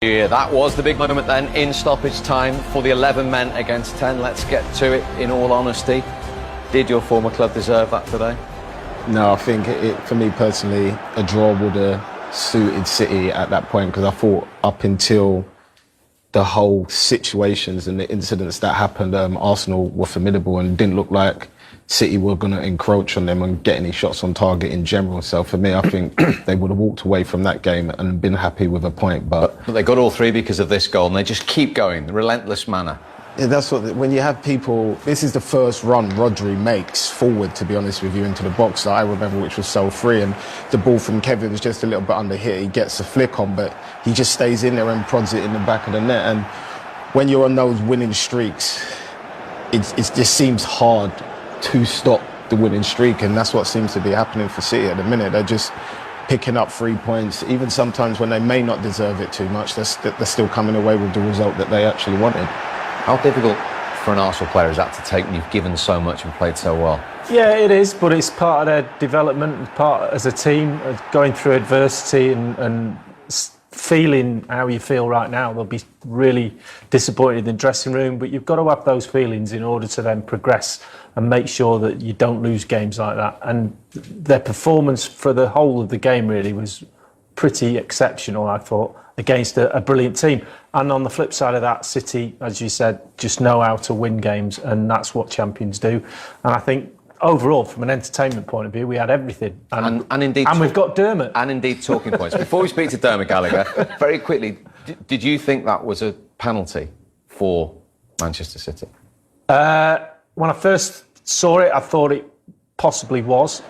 Yeah, that was the big moment then in stoppage time for the 11 men against 10. Let's get to it in all honesty. Did your former club deserve that today? No, I think for me personally, a draw would have suited City at that point, because I thought up until the whole situations and the incidents that happened, Arsenal were formidable and didn't look like City were going to encroach on them and get any shots on target in general. So for me, I think they would have walked away from that game and been happy with a point. But they got all three because of this goal, and they just keep going, the relentless manner. Yeah, that's what, when you have people, this is the first run Rodri makes forward, to be honest with you, into the box that I remember, which was so free, and the ball from Kevin was just a little bit under hit. He gets a flick on, but he just stays in there and prods it in the back of the net. And when you're on those winning streaks, it just seems hard to stop the winning streak, and that's what seems to be happening for City at the minute. They're just picking up 3 points, even sometimes when they may not deserve it too much. They're still coming away with the result that they actually wanted. How difficult for an Arsenal player is that to take when you've given so much and played so well? Yeah, it is, but it's part of their development, part as a team, going through adversity and feeling how you feel right now. They'll be really disappointed in the dressing room, but you've got to have those feelings in order to then progress and make sure that you don't lose games like that. And their performance for the whole of the game really was pretty exceptional, I thought, against a brilliant team. And on the flip side of that, City, as you said, just know how to win games, and that's what champions do. And I think overall, from an entertainment point of view, we had everything. And indeed, we've got Dermot. And indeed, talking points. Before we speak to Dermot Gallagher, very quickly, did you think that was a penalty for Manchester City? When I first saw it, I thought it possibly was,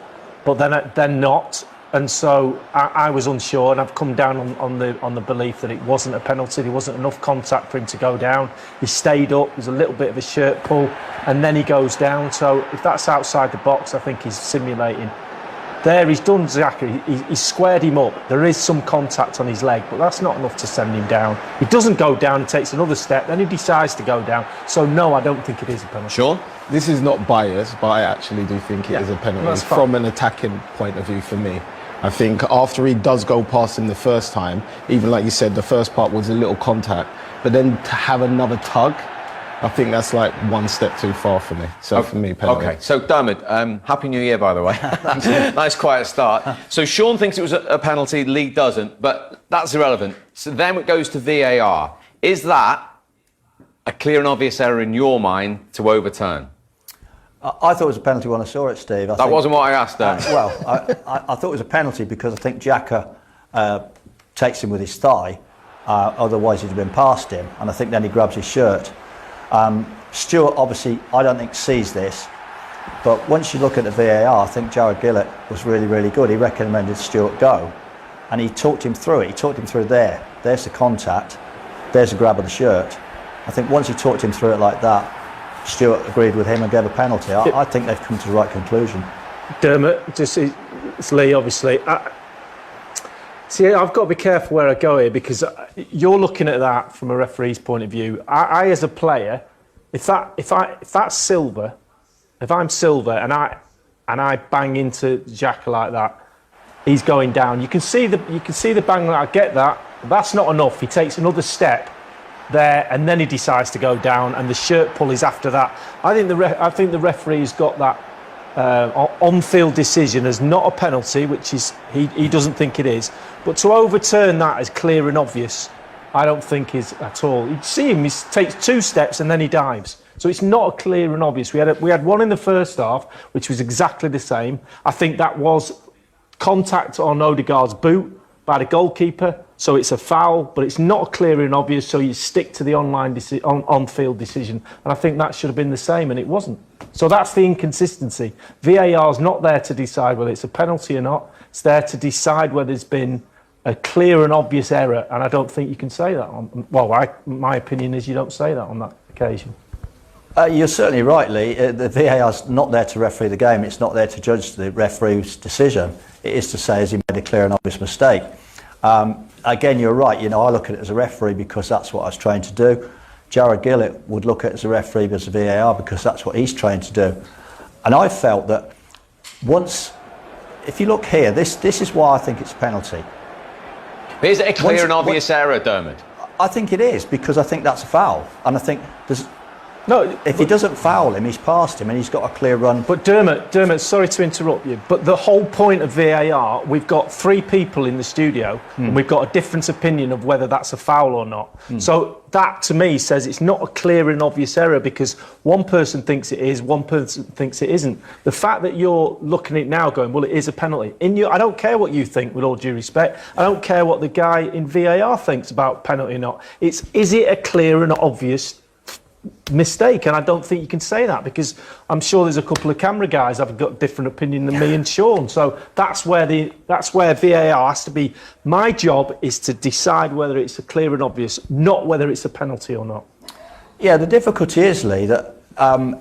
but then not. And so I was unsure, and I've come down on the belief that it wasn't a penalty. There wasn't enough contact for him to go down. He stayed up. There's a little bit of a shirt pull, and then he goes down. So if that's outside the box, I think he's simulating. There, he's done Xhaka. He's squared him up. There is some contact on his leg, but that's not enough to send him down. He doesn't go down. He takes another step. Then he decides to go down. So no, I don't think it is a penalty. Sean? This is not biased, but I actually do think it is a penalty from an attacking point of view for me. I think after he does go past him the first time, even like you said, the first part was a little contact, but then to have another tug, I think that's like one step too far for me. So for me, penalty. Okay, so Dermot, Happy New Year, by the way. Nice quiet start. So Sean thinks it was a penalty, Lee doesn't, but that's irrelevant. So then it goes to VAR. Is that a clear and obvious error in your mind to overturn? I thought it was a penalty when I saw it, Steve. That wasn't what I asked, Dermot. I thought it was a penalty because I think Xhaka takes him with his thigh, otherwise he'd have been past him, and I think then he grabs his shirt. Stuart, obviously, I don't think sees this, but once you look at the VAR, I think Jared Gillett was really, really good. He recommended Stuart go, and he talked him through it. He talked him through there. There's the contact. There's the grab of the shirt. I think once he talked him through it like that, Stuart agreed with him and gave a penalty. I think they've come to the right conclusion. Dermot, it's Lee, obviously. See, I've got to be careful where I go here, because you're looking at that from a referee's point of view. I as a player, if that's silver, if I'm silver and I bang into Xhaka like that, he's going down. You can see the bang. I get that. That's not enough. He takes another step there, and then he decides to go down, and the shirt pull is after that. I think the referee's got that on-field decision as not a penalty, which is he doesn't think it is, but to overturn that as clear and obvious, I don't think is at all. You see him; he takes 2 steps and then he dives. So it's not a clear and obvious. We had one in the first half, which was exactly the same. I think that was contact on Odegaard's boot by the goalkeeper, so it's a foul, but it's not clear and obvious, so you stick to the on-field decision, and I think that should have been the same, and it wasn't. So that's the inconsistency. VAR's not there to decide whether it's a penalty or not. It's there to decide whether there's been a clear and obvious error, and I don't think you can say that. My opinion is you don't say that on that occasion. You're certainly right, Lee. The VAR's not there to referee the game. It's not there to judge the referee's decision. It is to say, has he made a clear and obvious mistake? Again, you're right. I look at it as a referee because that's what I was trained to do. Jared Gillett would look at it as a referee as a VAR because that's what he's trained to do. And I felt that once, if you look here, this is why I think it's a penalty. Is it a clear and obvious error, Dermot? I think it is, because I think that's a foul. And I think if he doesn't foul him, he's past him and he's got a clear run. But Dermot, sorry to interrupt you, but the whole point of VAR, we've got 3 people in the studio and we've got a different opinion of whether that's a foul or not. So that, to me, says it's not a clear and obvious error because one person thinks it is, one person thinks it isn't. The fact that you're looking at it now going, well, it is a penalty. I don't care what you think, with all due respect. I don't care what the guy in VAR thinks about penalty or not. Is it a clear and obvious mistake? And I don't think you can say that because I'm sure there's a couple of camera guys that have got a different opinion than me and Sean. So that's where VAR has to be. My job is to decide whether it's a clear and obvious, not whether it's a penalty or not. Yeah, the difficulty is, Lee, that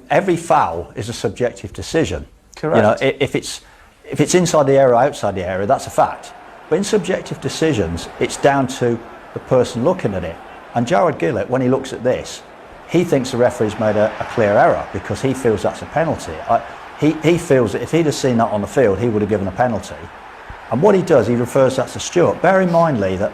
every foul is a subjective decision. Correct. You know, if it's inside the area or outside the area, that's a fact. But in subjective decisions, it's down to the person looking at it. And Jarred Gillett, when he looks at this, he thinks the referee's made a clear error because he feels that's a penalty. He feels that if he'd have seen that on the field, he would have given a penalty. And what he does, he refers that to Stuart. Bear in mind, Lee, that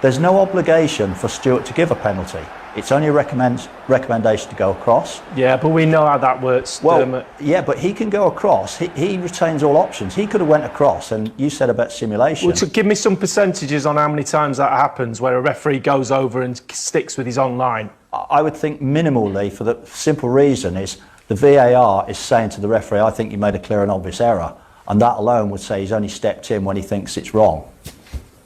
there's no obligation for Stuart to give a penalty. It's only a recommendation to go across. Yeah, but we know how that works. Well, yeah, but he can go across. He retains all options. He could have went across, and you said about simulation. Well, so give me some percentages on how many times that happens where a referee goes over and sticks with his own line. I would think minimally, for the simple reason is the VAR is saying to the referee, I think you made a clear and obvious error. And that alone would say he's only stepped in when he thinks it's wrong.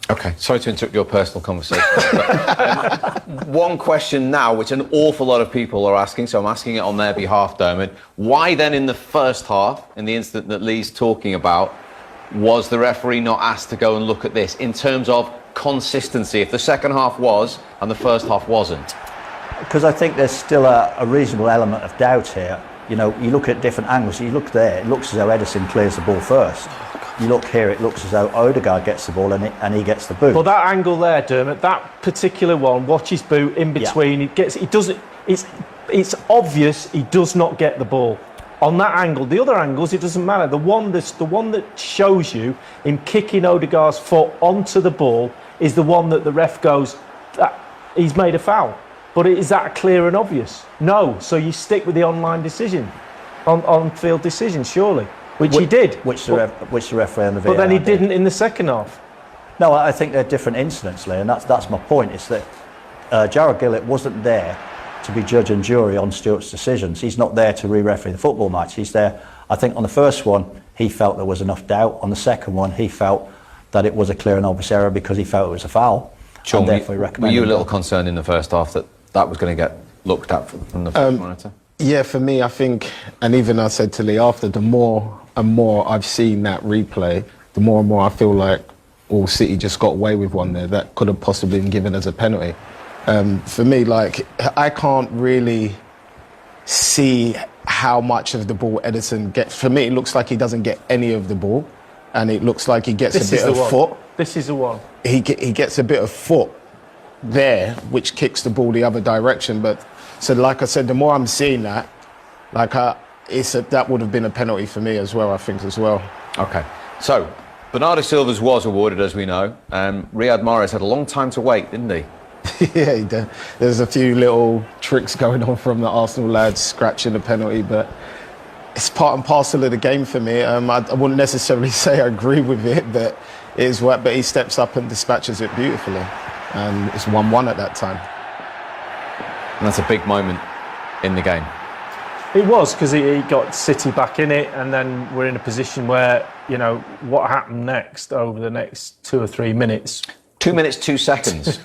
Okay, sorry to interrupt your personal conversation. But, one question now, which an awful lot of people are asking, so I'm asking it on their behalf, Dermot. Why then in the first half, in the incident that Lee's talking about, was the referee not asked to go and look at this in terms of consistency, if the second half was and the first half wasn't? Because I think there's still a reasonable element of doubt here. You know, you look at different angles. You look there, it looks as though Edison clears the ball first. You look here, it looks as though Odegaard gets the ball and he gets the boot. Well, that angle there, Dermot, that particular one, watch his boot in between. Yeah. It's obvious he does not get the ball on that angle. The other angles, it doesn't matter. The one that shows you him kicking Odegaard's foot onto the ball is the one that the ref goes, he's made a foul. But is that clear and obvious? No. So you stick with the on-field decision, surely, which he did. Which the referee on the VAR But then he did. didn't in the second half. No, I think they're different incidents, Lee, and that's my point. It's that Jarred Gillett wasn't there to be judge and jury on Stuart's decisions. He's not there to re-referee the football match. He's there, I think, on the first one, he felt there was enough doubt. On the second one, he felt that it was a clear and obvious error because he felt it was a foul. Sean, and therefore he recommended were you a little concerned in the first half that was going to get looked at from the first monitor? Yeah, for me, I think, and even I said to Lee after, the more and more I've seen that replay, the more and more I feel like City just got away with one there that could have possibly been given as a penalty. For me, like, I can't really see how much of the ball Edison gets. For me, it looks like he doesn't get any of the ball, and it looks like he gets a bit of foot. This is the one. He gets a bit of foot there, which kicks the ball the other direction. But so, like I said, the more I'm seeing that, like that would have been a penalty for me as well. I think as well. Okay, so Bernardo Silva's was awarded, as we know. Riyad Mahrez had a long time to wait, didn't he? Yeah, he did. There's a few little tricks going on from the Arsenal lads scratching the penalty, but it's part and parcel of the game for me. I wouldn't necessarily say I agree with it, but it is what. But he steps up and dispatches it beautifully, and it's 1-1 at that time. And that's a big moment in the game. It was, because he got City back in it, and then we're in a position where, you know, what happened next over the next 2 or 3 minutes. 2 minutes, 2 seconds.